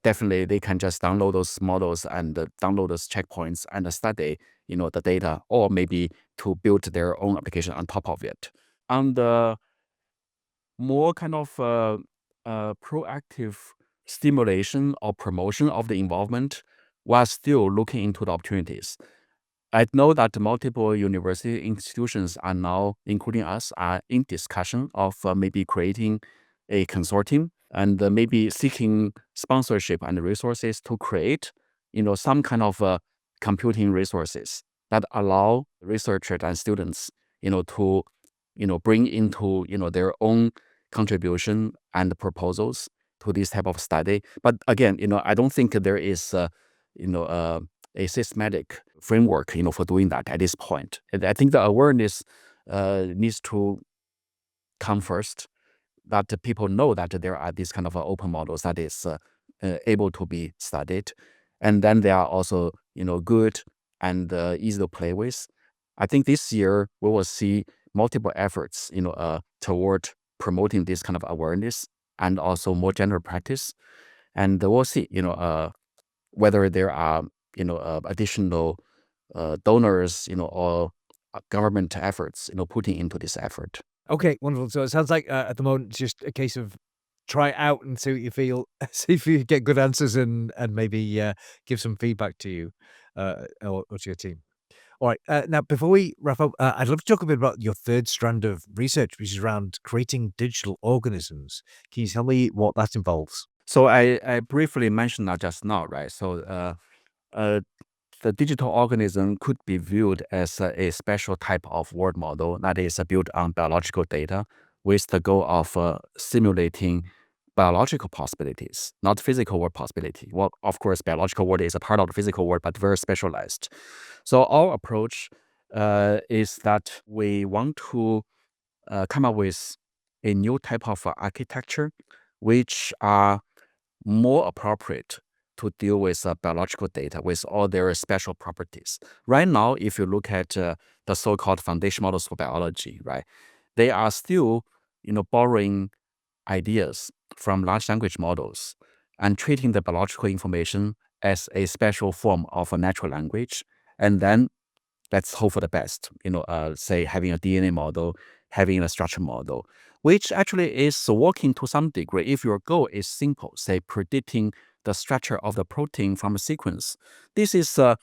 definitely they can just download those models and download those checkpoints and study, the data, or maybe to build their own application on top of it. On the more kind of proactive stimulation or promotion of the involvement, we are still looking into the opportunities. I know that multiple university institutions are now, including us, are in discussion of maybe creating a consortium and maybe seeking sponsorship and resources to create, some kind of computing resources that allow researchers and students, to, bring into, their own contribution and proposals to this type of study. But again, I don't think there is, a systematic framework, for doing that at this point. And I think the awareness needs to come first, that people know that there are these kind of open models that is able to be studied, and then they are also, good and easy to play with. I think this year we will see multiple efforts, toward promoting this kind of awareness and also more general practice, and we'll see, whether there are, additional donors, or government efforts, putting into this effort. Okay, wonderful. So it sounds like at the moment it's just a case of try it out and see what you feel, see if you get good answers, and maybe give some feedback to you or to your team. All right. Now, before we wrap up, I'd love to talk a bit about your third strand of research, which is around creating digital organisms. Can you tell me what that involves? So I briefly mentioned that just now, right? So the digital organism could be viewed as a special type of world model that is built on biological data with the goal of simulating biological possibilities, not physical world possibility. Well, of course, biological world is a part of the physical world, but very specialized. So our approach is that we want to come up with a new type of architecture which are more appropriate to deal with biological data with all their special properties. Right now, if you look at the so-called foundation models for biology, right, they are still, borrowing ideas from large language models and treating the biological information as a special form of a natural language, and then let's hope for the best, say having a DNA model, having a structure model, which actually is working to some degree if your goal is simple, say predicting the structure of the protein from a sequence. This is a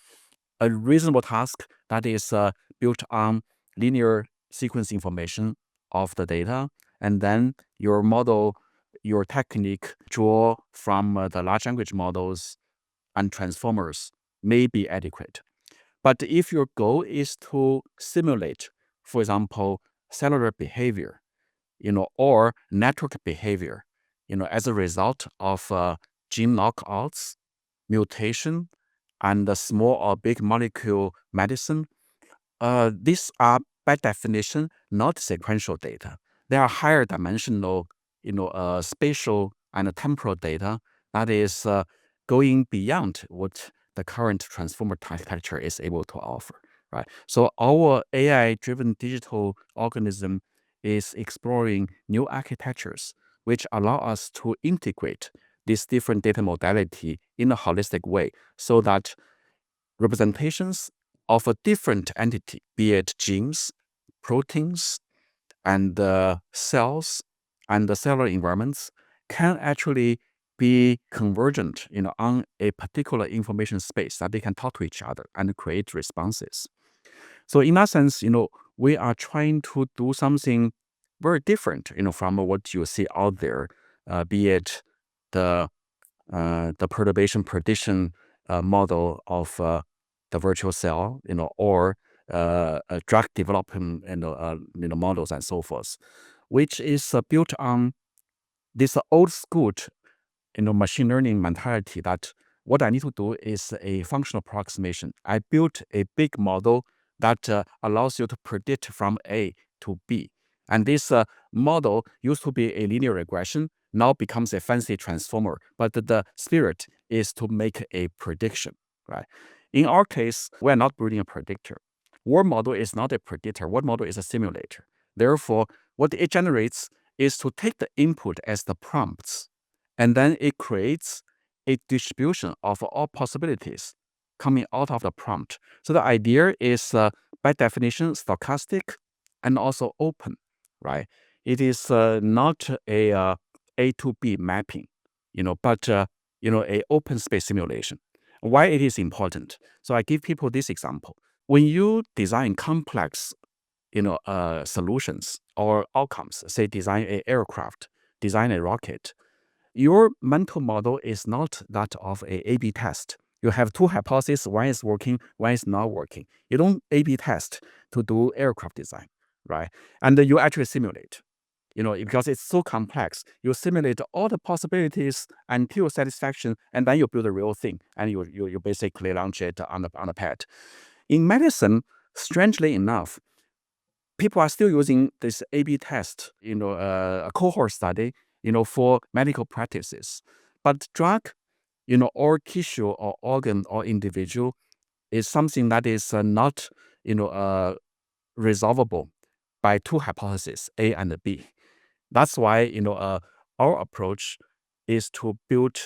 reasonable task that is built on linear sequence information of the data, and then your model, your technique draw from the large language models and transformers may be adequate. But if your goal is to simulate, for example, cellular behavior, or network behavior, as a result of gene knockouts, mutation, and the small or big molecule medicine, these are by definition not sequential data. They are higher dimensional, spatial and temporal data that is going beyond what the current transformer architecture is able to offer, right? So our AI-driven digital organism is exploring new architectures which allow us to integrate this different data modality in a holistic way, so that representations of a different entity, be it genes, proteins, and cells, and the cellular environments, can actually be convergent, on a particular information space that they can talk to each other and create responses. So in that sense, we are trying to do something very different, from what you see out there, be it the perturbation prediction model of the virtual cell, or drug development, models and so forth, which is built on this old school, machine learning mentality that what I need to do is a functional approximation. I built a big model that allows you to predict from A to B. And this model used to be a linear regression, now becomes a fancy transformer. But the spirit is to make a prediction, right? In our case, we're not building a predictor. Word model is not a predictor. Word model is a simulator. Therefore, what it generates is to take the input as the prompts, and then it creates a distribution of all possibilities coming out of the prompt. So the idea is, by definition, stochastic and also open, right? It is not a A to B mapping. but a open space simulation. Why it is important? So I give people this example. When you design complex solutions or outcomes, say design an aircraft, design a rocket, your mental model is not that of a A/B test. You have two hypotheses, one is working, one is not working. You don't A/B test to do aircraft design, right? And you actually simulate, because it's so complex. You simulate all the possibilities until satisfaction, and then you build a real thing, and you basically launch it on the pad. In medicine, strangely enough, people are still using this A/B test, a cohort study, for medical practices. But drug, or tissue or organ or individual is something that is not, resolvable by two hypotheses, A and B. That's why, our approach is to build,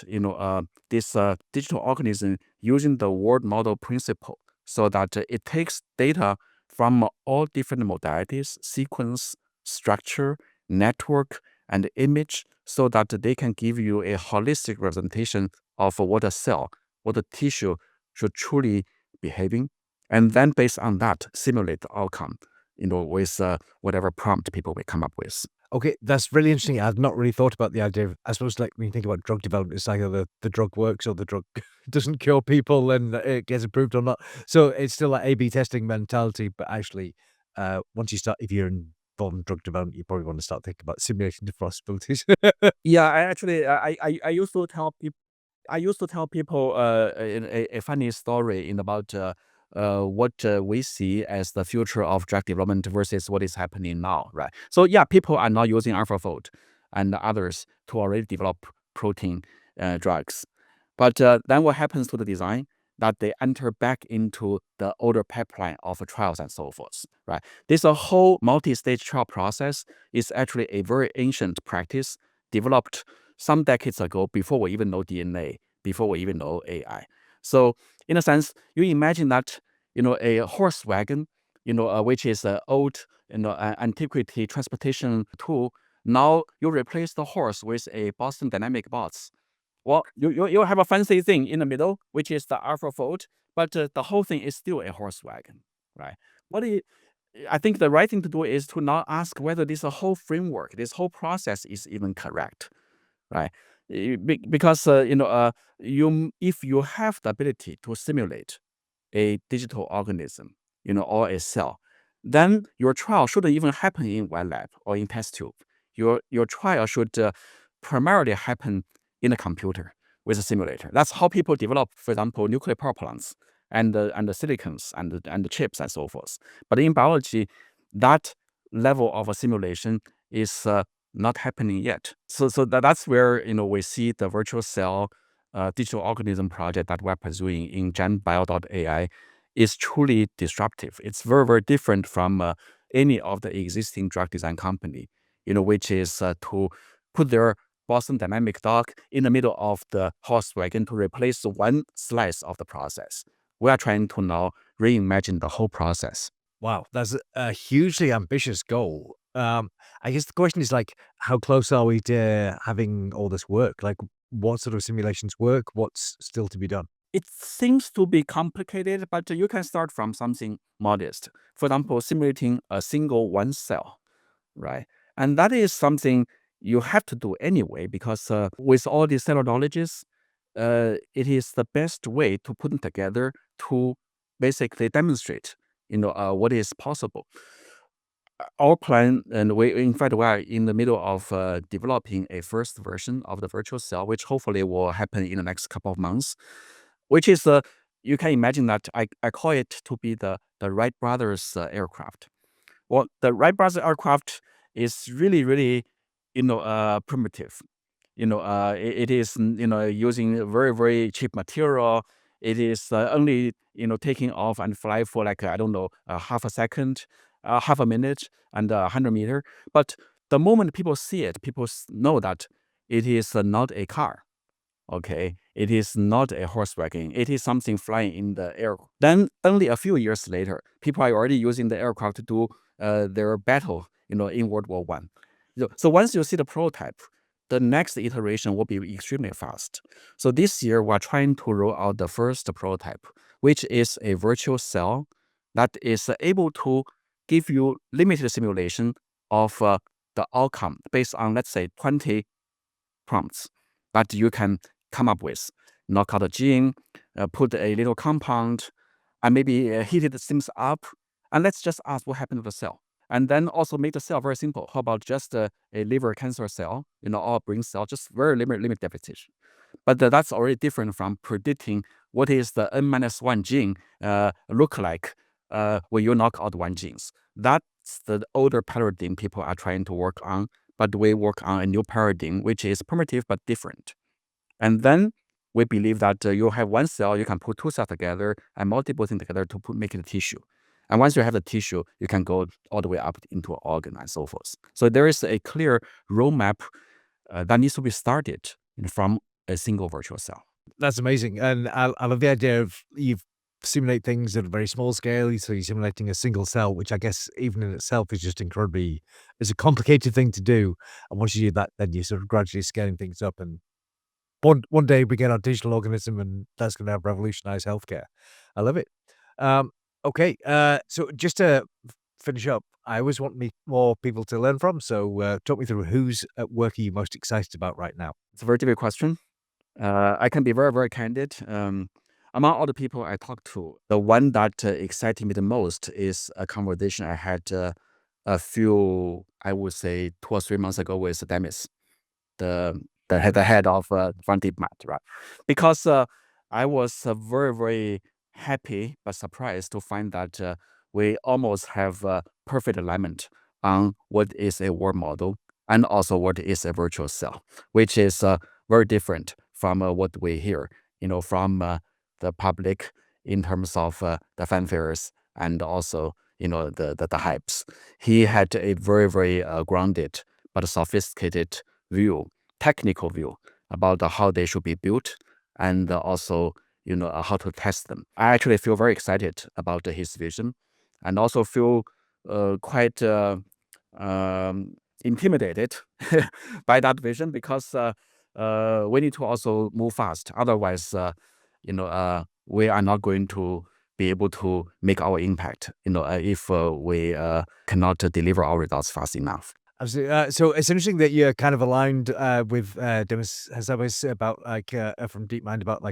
this digital organism using the word model principle so that it takes data from all different modalities, sequence, structure, network, and image, so that they can give you a holistic representation of what a cell, what a tissue should truly behaving. And then based on that, simulate the outcome, with whatever prompt people will come up with. Okay, that's really interesting. I've not really thought about the idea of, I suppose, like when you think about drug development, it's either the drug works or the drug doesn't cure people and it gets approved or not. So it's still like A/B testing mentality, but actually, once you start, if you're involved in drug development, you probably want to start thinking about simulating the possibilities. Yeah, I used to tell people. I used to tell people a funny story about what we see as the future of drug development versus what is happening now, right? So yeah, people are now using AlphaFold and others to already develop protein drugs. But then what happens to the design? That they enter back into the older pipeline of trials and so forth, right? This whole multi-stage trial process is actually a very ancient practice developed some decades ago before we even know DNA, before we even know AI. So in a sense, you imagine that, a horse wagon, which is an old, antiquity transportation tool. Now you replace the horse with a Boston Dynamic bots. Well, you have a fancy thing in the middle, which is the AlphaFold, but the whole thing is still a horse wagon, right? What do you, I think the right thing to do is to not ask whether this whole framework, this whole process is even correct, right? Because if you have the ability to simulate a digital organism, or a cell, then your trial shouldn't even happen in wet lab or in test tube. Your trial should primarily happen in a computer with a simulator. That's how people develop, for example, nuclear power plants and the silicons and the chips and so forth. But in biology, that level of a simulation is not happening yet. So that's where we see the virtual cell digital organism project that we're pursuing in GenBio.ai is truly disruptive. It's very, very different from any of the existing drug design company, which is to put their Boston Dynamic dog in the middle of the horse wagon to replace one slice of the process. We are trying to now reimagine the whole process. Wow, that's a hugely ambitious goal. I guess the question is like, how close are we to having all this work? Like, what sort of simulations work? What's still to be done? It seems to be complicated, but you can start from something modest. For example, simulating a single one cell, right? And that is something you have to do anyway, because with all these cellular knowledges, it is the best way to put them together to basically demonstrate, what is possible. Our plan, and in fact, we are in the middle of developing a first version of the virtual cell, which hopefully will happen in the next couple of months, which is, you can imagine that I call it to be the Wright brothers aircraft. Well, the Wright brothers aircraft is really, really, primitive. It is, using very, very cheap material. It is only, taking off and fly for like, I don't know, half a second, half a minute, and 100 meters. But the moment people see it, people know that it is not a car. Okay, it is not a horse wagon. It is something flying in the air. Then only a few years later, people are already using the aircraft to do their battle, in World War I. So once you see the prototype, the next iteration will be extremely fast. So this year, we're trying to roll out the first prototype, which is a virtual cell that is able to give you limited simulation of the outcome based on, let's say, 20 prompts that you can come up with. Knock out a gene, put a little compound, and maybe heat it things up, and let's just ask what happened to the cell. And then also make the cell very simple. How about just a liver cancer cell, or a brain cell, just very limited definition. But that's already different from predicting what is the N-1 gene look like when you knock out one genes. That's the older paradigm people are trying to work on, but we work on a new paradigm, which is primitive but different. And then we believe that you have one cell, you can put two cells together and multiple things together to make it a tissue. And once you have the tissue, you can go all the way up into an organ and so forth. So there is a clear roadmap that needs to be started from a single virtual cell. That's amazing. And I love the idea of you simulate things at a very small scale. So you're simulating a single cell, which I guess even in itself is just incredibly, it's a complicated thing to do. And once you do that, then you're sort of gradually scaling things up. And one day we get our digital organism and that's going to have revolutionized healthcare. I love it. Okay. So just to finish up, I always want more people to learn from. So talk me through whose work are you most excited about right now? It's a very difficult question. I can be very, very candid. Among all the people I talked to, the one that excited me the most is a conversation I had a few, I would say 2 or 3 months ago with Demis, the head of from DeepMind, right? Because I was very, very happy but surprised to find that we almost have perfect alignment on what is a world model and also what is a virtual cell, which is very different from what we hear, from the public in terms of the fanfares and also, the hypes. He had a very, very grounded but sophisticated view, technical view about how they should be built and also, how to test them. I actually feel very excited about his vision and also feel quite intimidated by that vision because we need to also move fast. Otherwise, we are not going to be able to make our impact, if we cannot deliver our results fast enough. Absolutely. So it's interesting that you're kind of aligned with Demis Hassabis about from DeepMind about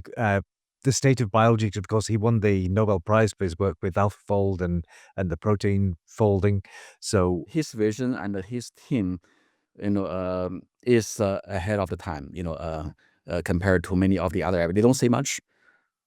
the state of biology, because of course he won the Nobel Prize for his work with AlphaFold and the protein folding. So his vision and his team, is ahead of the time, compared to many of the other. They don't say much.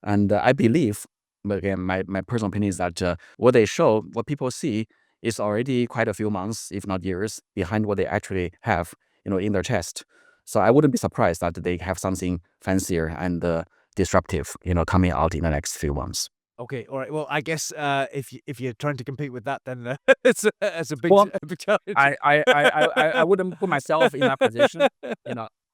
And I believe, but again, my personal opinion is that what they show, what people see, is already quite a few months, if not years, behind what they actually have, in their chest. So I wouldn't be surprised that they have something fancier and disruptive, coming out in the next few months. Okay, all right. Well, I guess if you're trying to compete with that, then it's a big, Well, a big challenge. I wouldn't put myself in that position.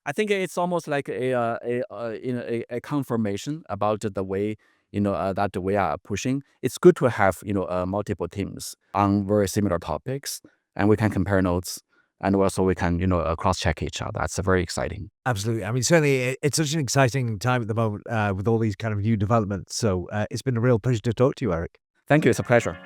I think it's almost like a confirmation about the way that we are pushing. It's good to have multiple teams on very similar topics, and we can compare notes, and also we can cross check each other. That's very exciting. Absolutely. I mean, certainly it's such an exciting time at the moment with all these kind of new developments. So it's been a real pleasure to talk to you, Eric. Thank you. It's a pleasure.